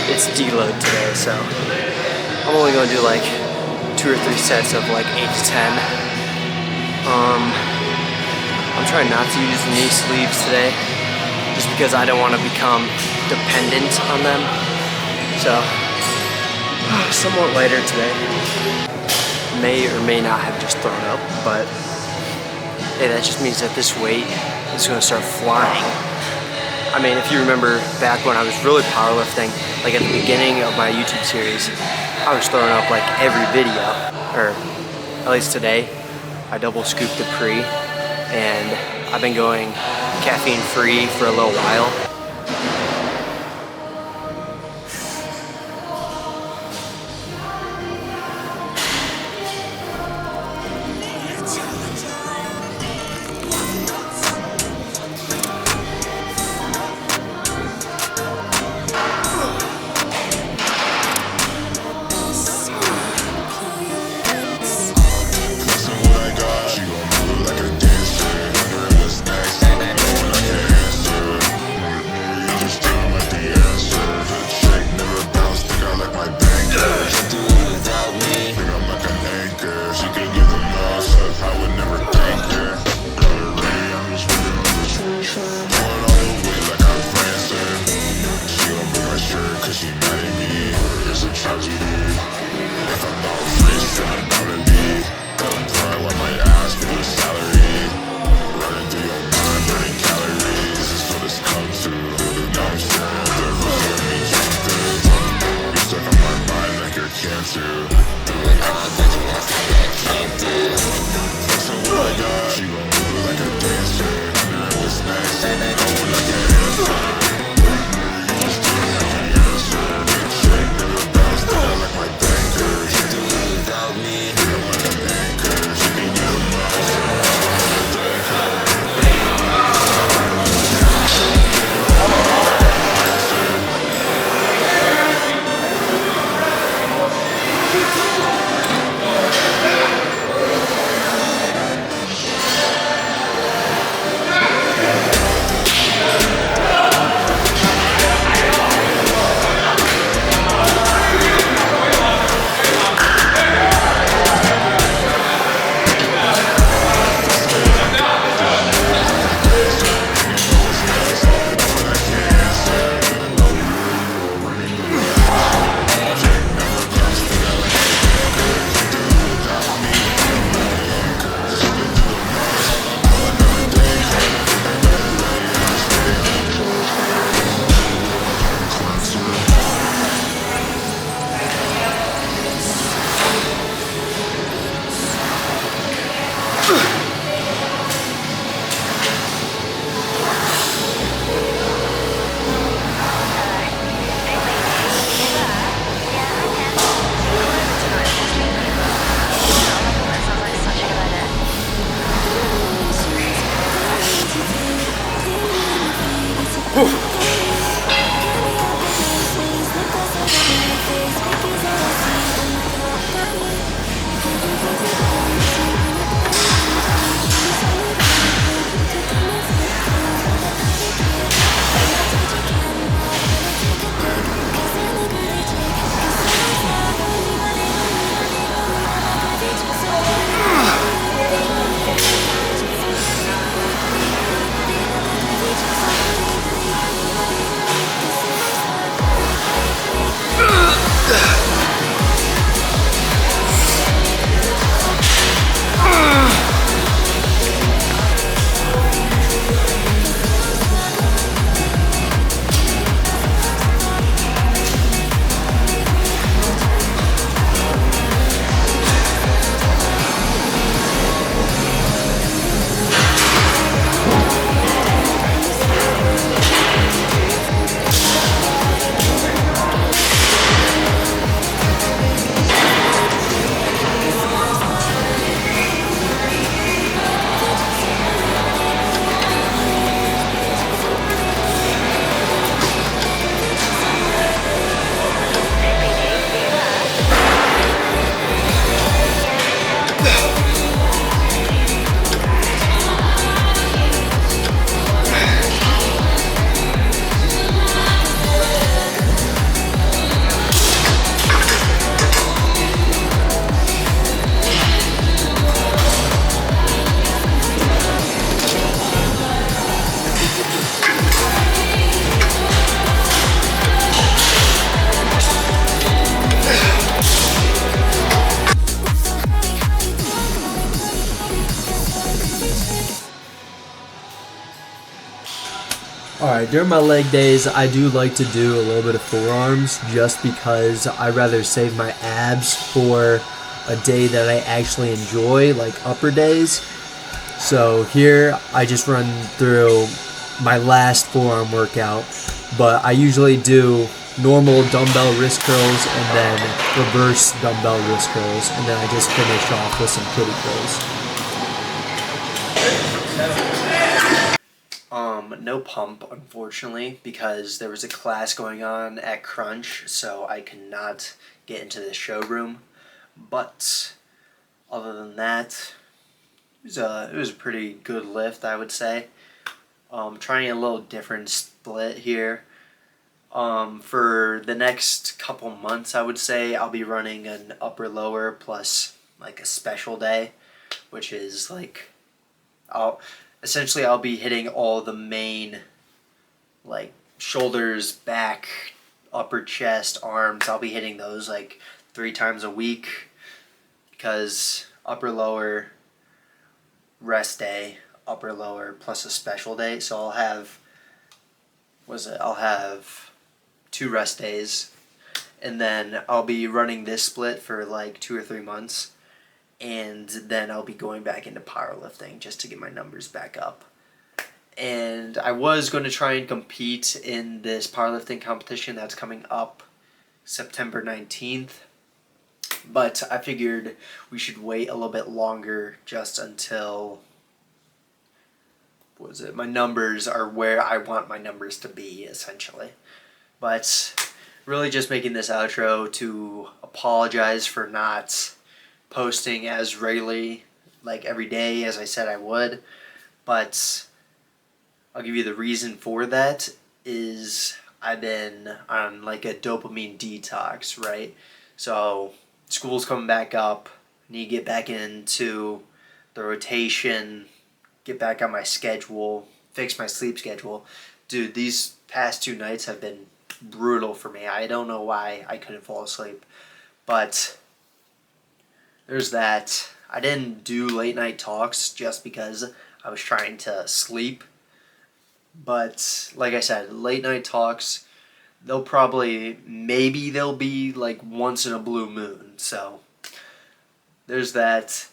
it's deload today, so I'm only gonna do like 2 or 3 sets of like 8 to 10. I'm trying not to use the knee sleeves today, just because I don't want to become dependent on them. So, somewhat lighter today. May or may not have just thrown up, but hey, that just means that this weight is going to start flying. I mean, if you remember back when I was really powerlifting, like at the beginning of my YouTube series, I was throwing up like every video, or at least today. I double scooped the pre, and I've been going caffeine free for a little while. Alright, during my leg days, I do like to do a little bit of forearms just because I rather save my abs for a day that I actually enjoy, like upper days. So here, I just run through my last forearm workout, but I usually do normal dumbbell wrist curls and then reverse dumbbell wrist curls, and then I just finish off with some kitty curls. No pump, unfortunately, because there was a class going on at Crunch, so I could not get into the showroom. But other than that, it was a pretty good lift, I would say. Trying a little different split here. For the next couple months, I would say I'll be running an upper lower plus like a special day, which is like I'll be hitting all the main like shoulders, back, upper chest, arms. I'll be hitting those like 3 times a week because upper lower rest day, upper lower plus a special day. So I'll have 2 rest days, and then I'll be running this split for like 2 or 3 months, and then I'll be going back into powerlifting just to get my numbers back up. And I was going to try and compete in this powerlifting competition that's coming up September 19th, but I figured we should wait a little bit longer just until my numbers are where I want my numbers to be, essentially. But really just making this outro to apologize for not posting as regularly, like every day, as I said I would. But I'll give you the reason for that is I've been on like a dopamine detox, right? So school's coming back up, need to get back into the rotation, get back on my schedule, fix my sleep schedule. Dude, these past 2 nights have been brutal for me. I don't know why I couldn't fall asleep, but there's that. I didn't do late night talks just because I was trying to sleep. But like I said, late night talks, maybe they'll be like once in a blue moon. So there's that.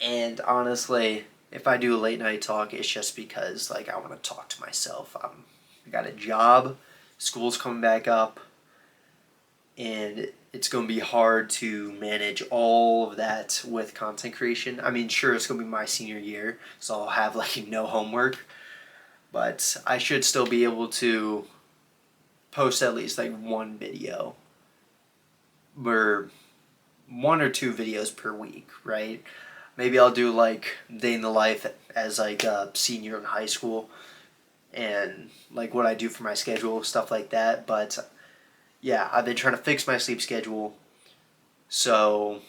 And honestly, if I do a late night talk, it's just because like I want to talk to myself. I got a job, school's coming back up, and it's going to be hard to manage all of that with content creation. I mean, sure, it's going to be my senior year, so I'll have like no homework, but I should still be able to post at least like one video or 1 or 2 videos per week, right? Maybe I'll do like day in the life as like a senior in high school and like what I do for my schedule, stuff like that. But yeah, I've been trying to fix my sleep schedule so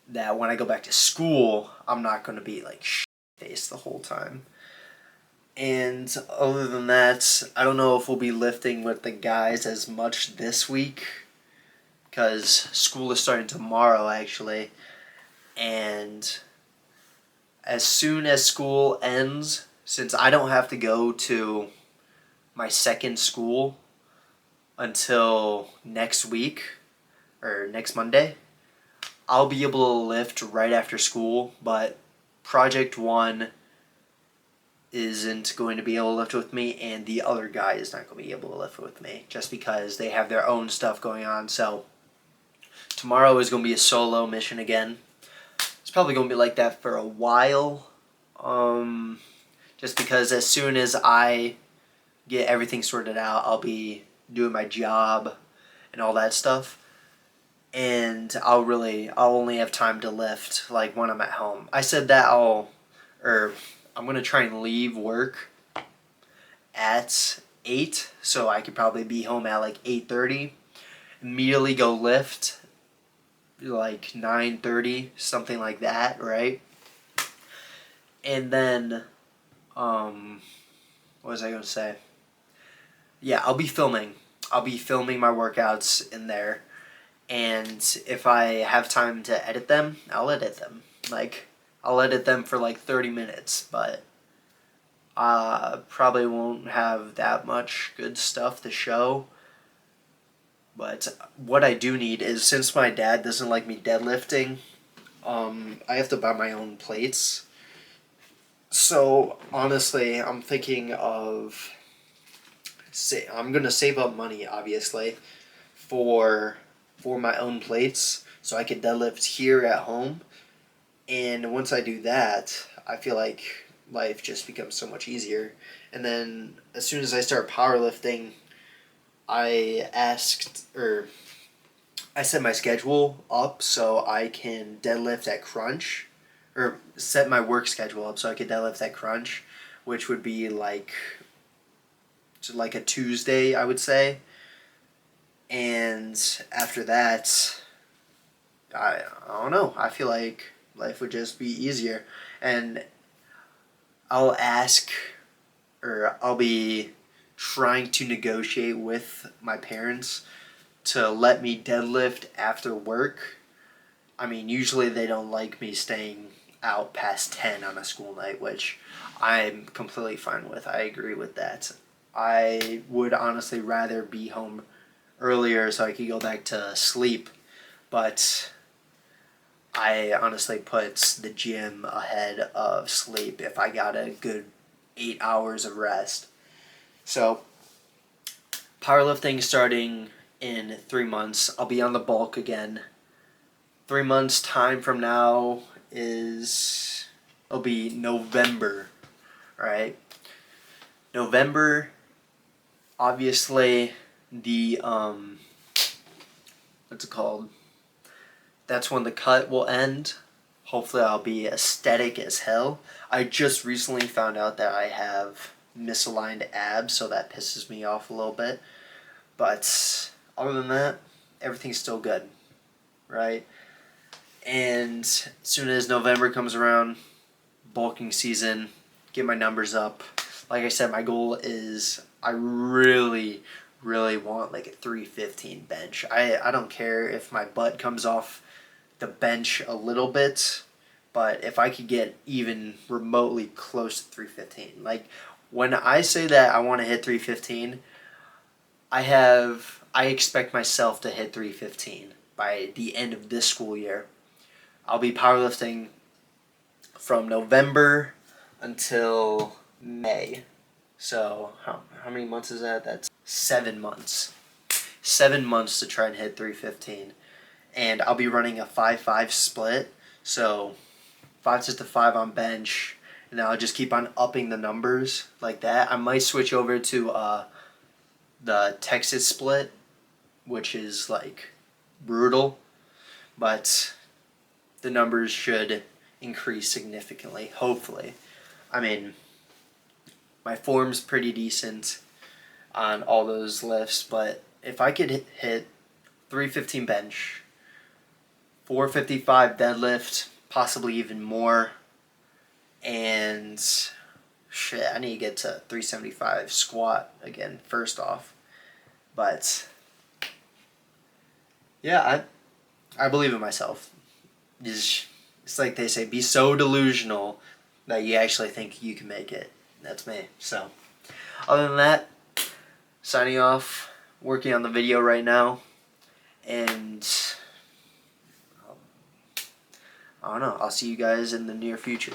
that when I go back to school, I'm not going to be like shit-faced the whole time. And other than that, I don't know if we'll be lifting with the guys as much this week because school is starting tomorrow actually. And as soon as school ends, since I don't have to go to my second school until next week or next Monday, I'll be able to lift right after school, but Project 1 isn't going to be able to lift with me, and the other guy is not going to be able to lift with me just because they have their own stuff going on. So tomorrow is going to be a solo mission again. It's probably going to be like that for a while, just because as soon as I get everything sorted out, I'll be doing my job and all that stuff, and I'll only have time to lift like when I'm at home. I said that I'm going to try and leave work at 8, so I could probably be home at like 8:30, immediately go lift like 9:30, something like that, right? And then what was I going to say? Yeah, I'll be filming my workouts in there, and if I have time to edit them, I'll edit them. Like I'll edit them for like 30 minutes, but Probably won't have that much good stuff to show. But what I do need is, since my dad doesn't like me deadlifting, I have to buy my own plates. So honestly, I'm thinking of I'm gonna save up money, obviously, for my own plates, so I can deadlift here at home. And once I do that, I feel like life just becomes so much easier. And then as soon as I start powerlifting, I asked or I set my schedule up so I can deadlift at crunch, or set my work schedule up so I can deadlift at crunch, which would be like a Tuesday, I would say. And after that, I don't know. I feel like life would just be easier. And I'll ask, or I'll be trying to negotiate with my parents to let me deadlift after work. I mean, usually they don't like me staying out past 10 on a school night, which I'm completely fine with. I agree with that. I would honestly rather be home earlier so I could go back to sleep, but I honestly put the gym ahead of sleep if I got a good 8 hours of rest. So, powerlifting starting in 3 months. I'll be on the bulk again. 3 months time from now it'll be November, right? November, obviously, the what's it called? That's when the cut will end. Hopefully I'll be aesthetic as hell. I just recently found out that I have misaligned abs, so that pisses me off a little bit. But other than that, everything's still good, right? And as soon as November comes around, bulking season, get my numbers up. Like I said, my goal is I really, really want like a 315 bench. I don't care if my butt comes off the bench a little bit, but if I could get even remotely close to 315. Like, when I say that I want to hit 315, I expect myself to hit 315 by the end of this school year. I'll be powerlifting from November until May. So how many months is that? That's 7 months. 7 months to try and hit 315. And I'll be running a 5-5 split. So 5 sets to 5 on bench, and then I'll just keep on upping the numbers like that. I might switch over to the Texas split, which is like brutal, but the numbers should increase significantly, hopefully. I mean, my form's pretty decent on all those lifts, but if I could hit 315 bench, 455 deadlift, possibly even more, and shit, I need to get to 375 squat again, first off. But yeah, I believe in myself. It's like they say, be so delusional that you actually think you can make it. That's me. So, other than that, signing off, working on the video right now, and I don't know, I'll see you guys in the near future.